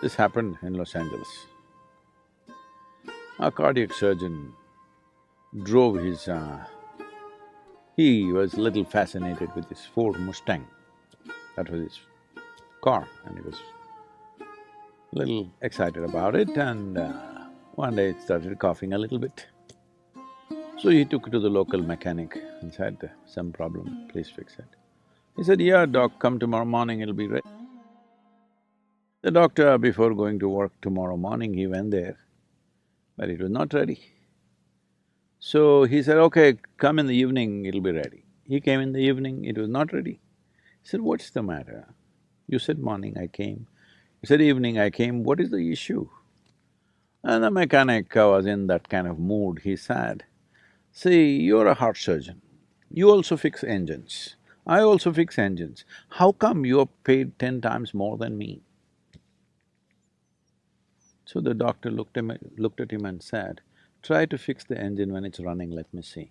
This happened in Los Angeles. A cardiac surgeon drove his… he was little fascinated with his Ford Mustang. That was his car, and he was little excited about it, and one day it started coughing a little bit. So he took it to the local mechanic and said, some problem, please fix it. He said, yeah, doc, come tomorrow morning, it'll be ready. The doctor, before going to work tomorrow morning, he went there, but it was not ready. So he said, okay, come in the evening, it'll be ready. He came in the evening, it was not ready. He said, what's the matter? You said morning, I came. He said, evening, I came, what is the issue? And the mechanic was in that kind of mood, he said, see, you're a heart surgeon, you also fix engines, I also fix engines. How come you're paid 10 times more than me? So the doctor looked at him and said, try to fix the engine when it's running, let me see.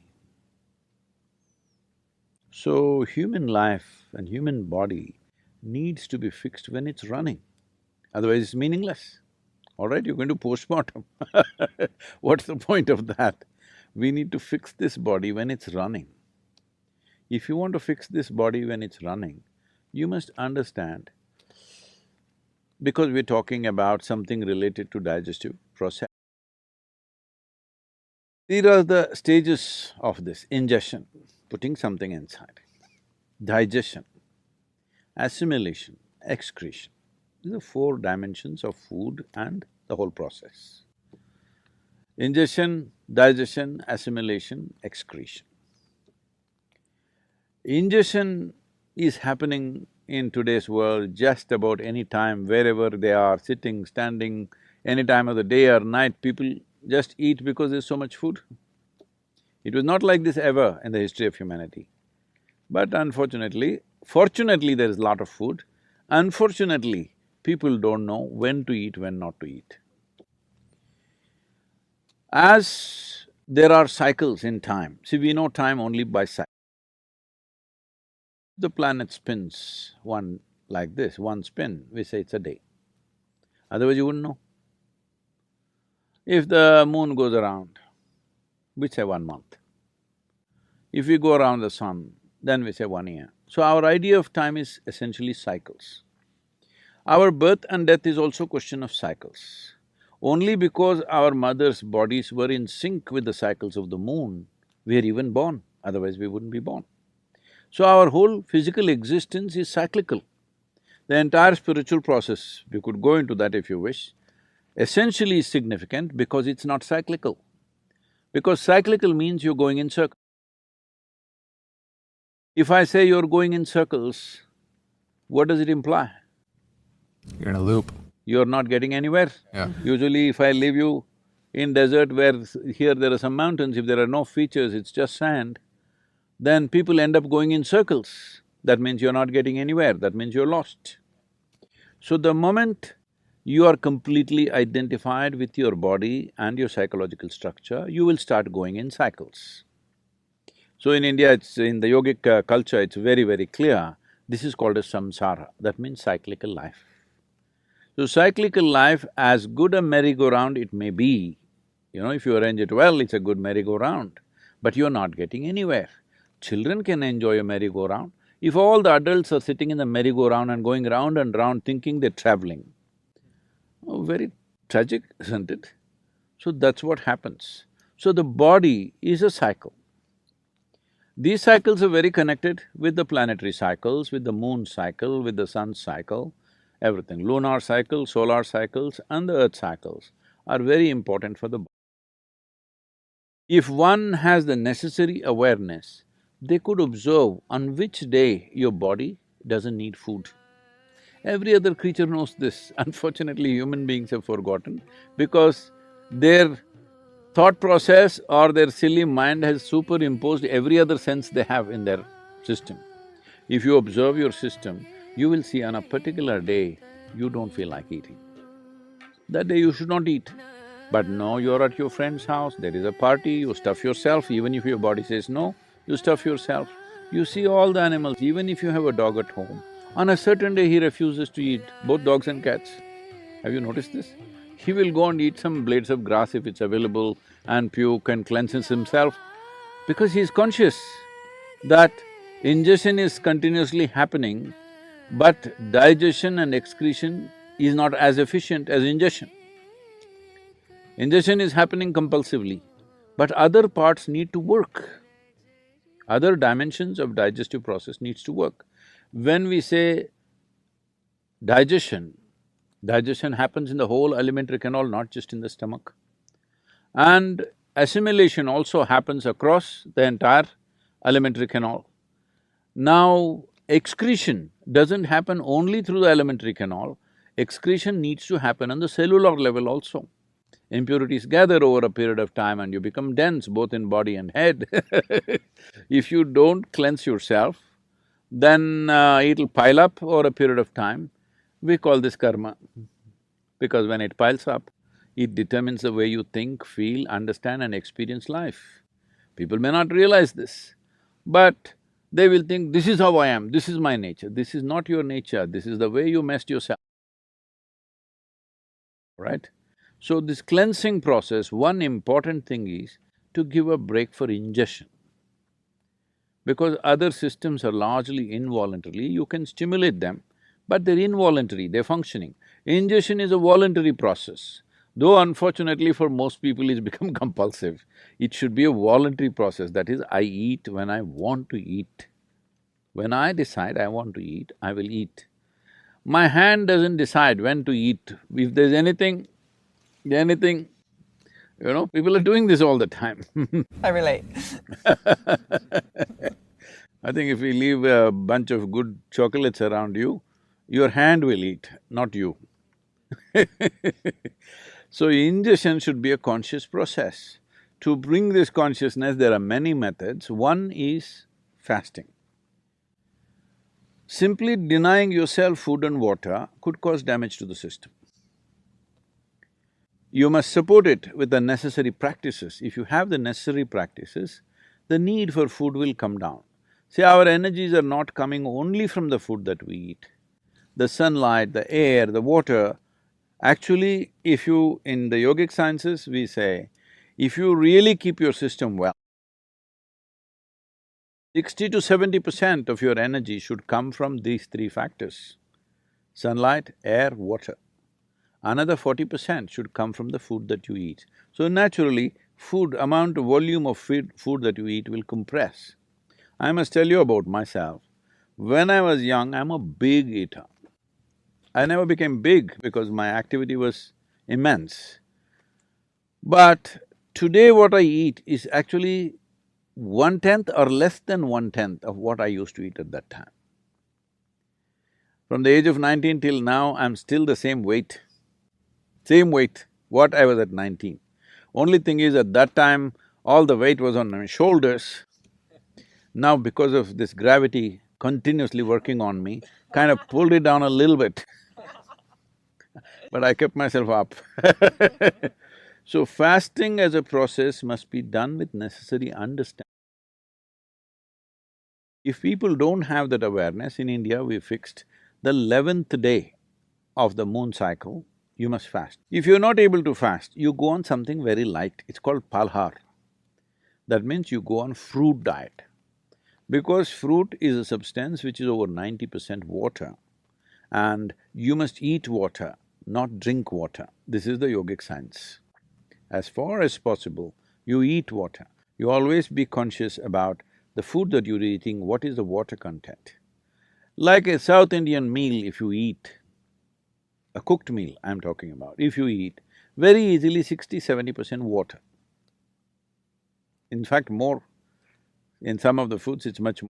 So human life and human body needs to be fixed when it's running, otherwise it's meaningless. All right, you're going to postmortem what's the point of that? We need to fix this body when it's running. If you want to fix this body when it's running, you must understand, because we're talking about something related to digestive process. These are the stages of this: ingestion, putting something inside; digestion, assimilation, excretion. These are four dimensions of food and the whole process. Ingestion, digestion, assimilation, excretion. Ingestion is happening in today's world just about any time, wherever they are, sitting, standing, any time of the day or night, people just eat because there's so much food. It was not like this ever in the history of humanity. But unfortunately, fortunately there is a lot of food. Unfortunately, people don't know when to eat, when not to eat. As there are cycles in time, see, we know time only by cycle. The planet spins one like this, one spin, we say it's a day. Otherwise you wouldn't know. If the moon goes around, we say 1 month. If we go around the sun, then we say 1 year. So our idea of time is essentially cycles. Our birth and death is also a question of cycles. Only because our mothers' bodies were in sync with the cycles of the moon, we are even born, otherwise we wouldn't be born. So our whole physical existence is cyclical. The entire spiritual process, we could go into that if you wish, essentially is significant because it's not cyclical. Because cyclical means you're going in circles. If I say you're going in circles, what does it imply? You're in a loop. You're not getting anywhere. Yeah. Usually if I leave you in desert where here there are some mountains, if there are no features, it's just sand, then people end up going in circles. That means you're not getting anywhere, that means you're lost. So the moment you are completely identified with your body and your psychological structure, you will start going in cycles. So in India, it's… in the yogic culture, it's very, very clear, this is called as samsara, that means cyclical life. So cyclical life, as good a merry-go-round it may be, if you arrange it well, it's a good merry-go-round, but you're not getting anywhere. Children can enjoy a merry-go-round. If all the adults are sitting in the merry-go-round and going round and round thinking they're traveling, very tragic, isn't it? So that's what happens. So the body is a cycle. These cycles are very connected with the planetary cycles, with the moon cycle, with the sun cycle, everything. Lunar cycle, solar cycles and the earth cycles are very important for the body. If one has the necessary awareness, they could observe on which day your body doesn't need food. Every other creature knows this. Unfortunately, human beings have forgotten because their thought process or their silly mind has superimposed every other sense they have in their system. If you observe your system, you will see on a particular day, you don't feel like eating. That day you should not eat. But no, you're at your friend's house, there is a party, you stuff yourself, even if your body says no, you stuff yourself. You see all the animals, even if you have a dog at home, on a certain day he refuses to eat, both dogs and cats. Have you noticed this? He will go and eat some blades of grass if it's available and puke and cleanses himself because he's conscious that ingestion is continuously happening, but digestion and excretion is not as efficient as ingestion. Ingestion is happening compulsively, but other parts need to work. Other dimensions of digestive process needs to work. When we say digestion, digestion happens in the whole alimentary canal, not just in the stomach. And assimilation also happens across the entire alimentary canal. Now, excretion doesn't happen only through the alimentary canal, excretion needs to happen on the cellular level also. Impurities gather over a period of time and you become dense both in body and head. If you don't cleanse yourself, then it'll pile up over a period of time. We call this karma, because when it piles up, it determines the way you think, feel, understand and experience life. People may not realize this, but they will think, this is how I am, this is my nature. This is not your nature, this is the way you messed yourself, right? So this cleansing process, one important thing is to give a break for ingestion. Because other systems are largely involuntary, you can stimulate them, but they're involuntary, they're functioning. Ingestion is a voluntary process, though unfortunately for most people it's become compulsive. It should be a voluntary process, that is, I eat when I want to eat. When I decide I want to eat, I will eat. My hand doesn't decide when to eat. If there's anything, people are doing this all the time. I relate. I think if we leave a bunch of good chocolates around you, your hand will eat, not you. So ingestion should be a conscious process. To bring this consciousness, there are many methods. One is fasting. Simply denying yourself food and water could cause damage to the system. You must support it with the necessary practices. If you have the necessary practices, the need for food will come down. See, our energies are not coming only from the food that we eat. The sunlight, the air, the water, actually, if you… in the yogic sciences, we say, if you really keep your system well, 60 to 70% of your energy should come from these three factors: sunlight, air, water. Another 40% should come from the food that you eat. So naturally, amount of volume of food that you eat will compress. I must tell you about myself. When I was young, I'm a big eater. I never became big because my activity was immense. But today what I eat is actually 1/10 or less than 1/10 of what I used to eat at that time. From the age of 19 till now, I'm still the same weight. Same weight, what I was at 19. Only thing is, at that time, all the weight was on my shoulders. Now, because of this gravity continuously working on me, kind of pulled it down a little bit. But I kept myself up. So fasting as a process must be done with necessary understanding. If people don't have that awareness, in India we fixed the 11th day of the moon cycle, you must fast. If you're not able to fast, you go on something very light, it's called palhar. That means you go on fruit diet. Because fruit is a substance which is over 90% water, and you must eat water, not drink water. This is the yogic science. As far as possible, you eat water. You always be conscious about the food that you're eating, what is the water content. Like a South Indian meal, if you eat, a cooked meal I'm talking about, if you eat, very easily 60–70% water. In fact, more. In some of the foods, it's much more.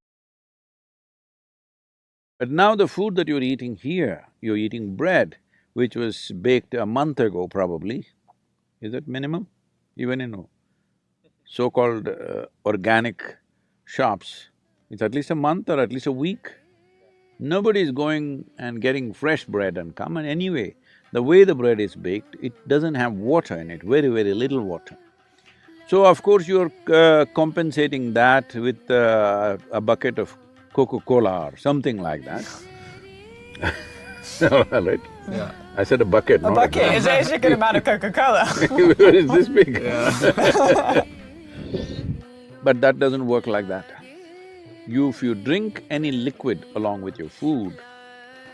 But now the food that you're eating here, you're eating bread, which was baked a month ago probably. Is that minimum? Even in so-called organic shops, it's at least a month or at least a week. Nobody is going and getting fresh bread and come, and anyway, the way the bread is baked, it doesn't have water in it, very, very little water. So of course you're compensating that with a bucket of Coca-Cola or something like that. Right? Yeah. I said a bucket, A not bucket is actually a good amount of Coca-Cola. Where is this big? Yeah. But that doesn't work like that. If you drink any liquid along with your food,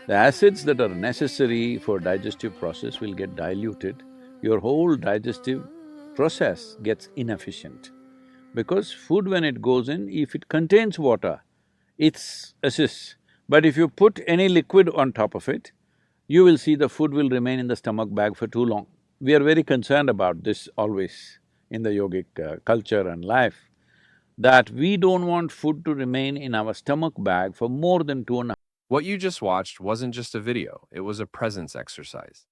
the acids that are necessary for digestive process will get diluted. Your whole digestive process gets inefficient. Because food when it goes in, if it contains water, it's assists. But if you put any liquid on top of it, you will see the food will remain in the stomach bag for too long. We are very concerned about this always in the yogic culture and life, that we don't want food to remain in our stomach bag for more than 2.5. What you just watched wasn't just a video, it was a presence exercise.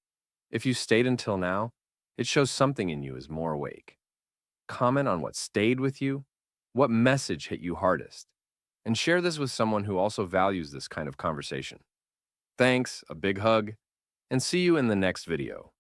If you stayed until now, it shows something in you is more awake. Comment on what stayed with you, what message hit you hardest, and share this with someone who also values this kind of conversation. Thanks, a big hug, and see you in the next video.